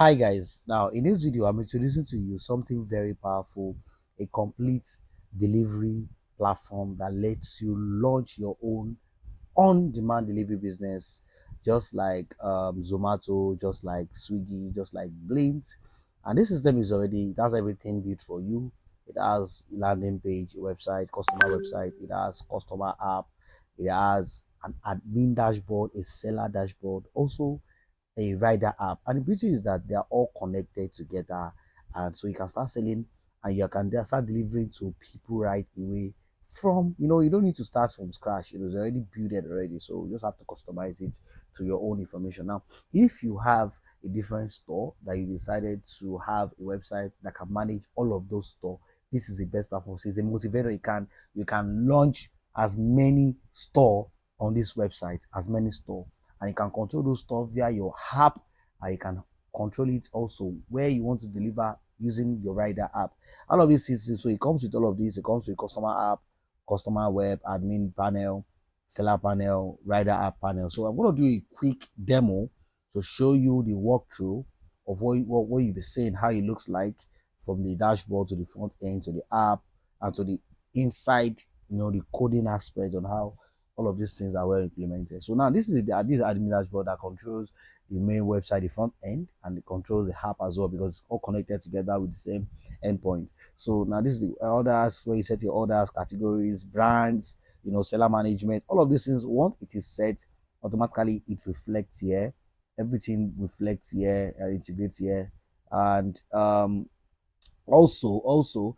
Hi guys, now in this video I'm introducing to you something very powerful, a complete delivery platform that lets you launch your own on-demand delivery business, just like Zomato, just like Swiggy, just like Blint. And this system it has everything built for you. It has landing page, website, customer website, it has customer app, it has an admin dashboard, a seller dashboard, also a rider app. And the beauty is that they are all connected together, and so you can start selling and you can start delivering to people right away. From you don't need to start from scratch. It was already built already, so you just have to customize it to your own information. Now, if you have a different store that you decided to have a website that can manage all of those stores, this is the best platform. So it's a motivator. You can launch as many store on this website, as many store, and you can control those stuff via your app, and you can control it also where you want to deliver using your rider app. All of this is, so it comes with all of this. It comes with customer app, customer web, admin panel, seller panel, rider app panel. So I'm going to do a quick demo to show you the walkthrough of what you'll be seeing, how it looks like from the dashboard to the front end to the app and to the inside, the coding aspect on how all of these things are well implemented. So now this is admin dashboard that controls the main website, the front end, and it controls the app as well, because it's all connected together with the same endpoint. So now this is the orders, where you set your orders, categories, brands, seller management, all of these things. Once it is set, automatically it reflects here. Everything reflects here and integrates here. And also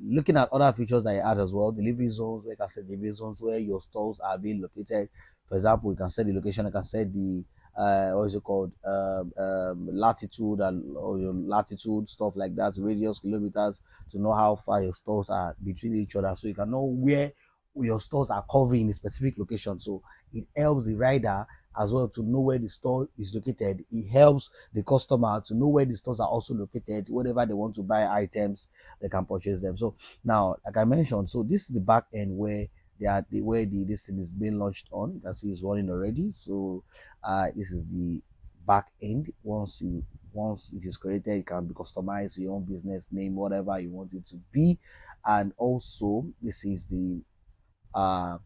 looking at other features that you add as well, delivery zones, where you can set delivery zones where your stores are being located. For example, you can set the location, you can set the what is it called, latitude, and or your latitude, stuff like that, radius, kilometers, to know how far your stores are between each other, so you can know where your stores are covering in a specific location. So it helps the rider as well to know where the store is located. It helps the customer to know where the stores are also located. Whatever they want to buy items, they can purchase them. So now, like I mentioned, so this is the back end where this thing is being launched on. You can see it's running already. So this is the back end. Once it is created, it can be customized, your own business name, whatever you want it to be. And also this is the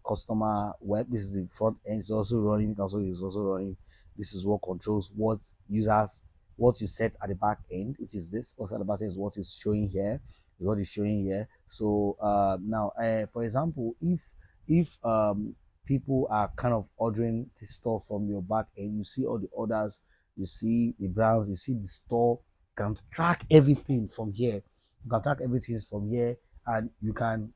customer web. This is the front end. It's also running. This is what controls what you set at the back end, which is this. Also at the back end is what is showing here. So now, for example, if people are kind of ordering the store from your back end, you see all the orders, you see the brands, you see the store. You can track everything from here. And you can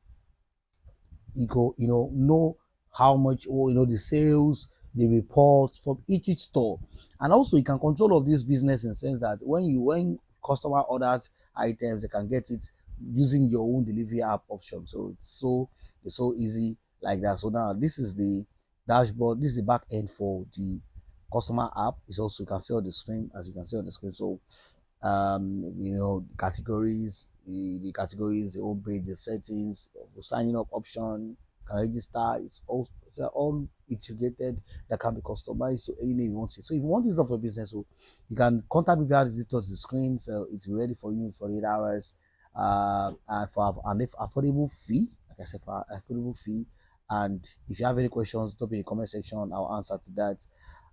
know how much, or the sales, the reports from each store. And also you can control of this business in the sense that when customer orders items, they can get it using your own delivery app option. So it's so easy like that. So now this is the dashboard. This is the back end for the customer app. It's also, you can see on the screen, as you can see on the screen. So categories, the categories, the home page, the settings, signing up option, can register. They're all integrated, that can be customized so any name you want it. So if you want this stuff for business, so you can contact me via the touch the screen. So it's ready for you for 8 hours, and for an affordable fee. Like I said, for an affordable fee. And if you have any questions, drop in the comment section. I'll answer to that,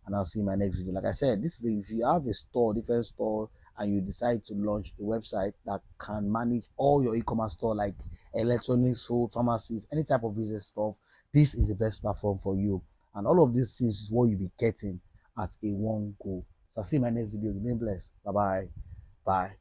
and I'll see you in my next video. Like I said, if you have a store, different store, and you decide to launch a website that can manage all your e-commerce store, like electronics, food, pharmacies, any type of business stuff, this is the best platform for you. And all of these things is what you'll be getting at a one go. So I'll see you in my next video. Remain blessed. Bye bye.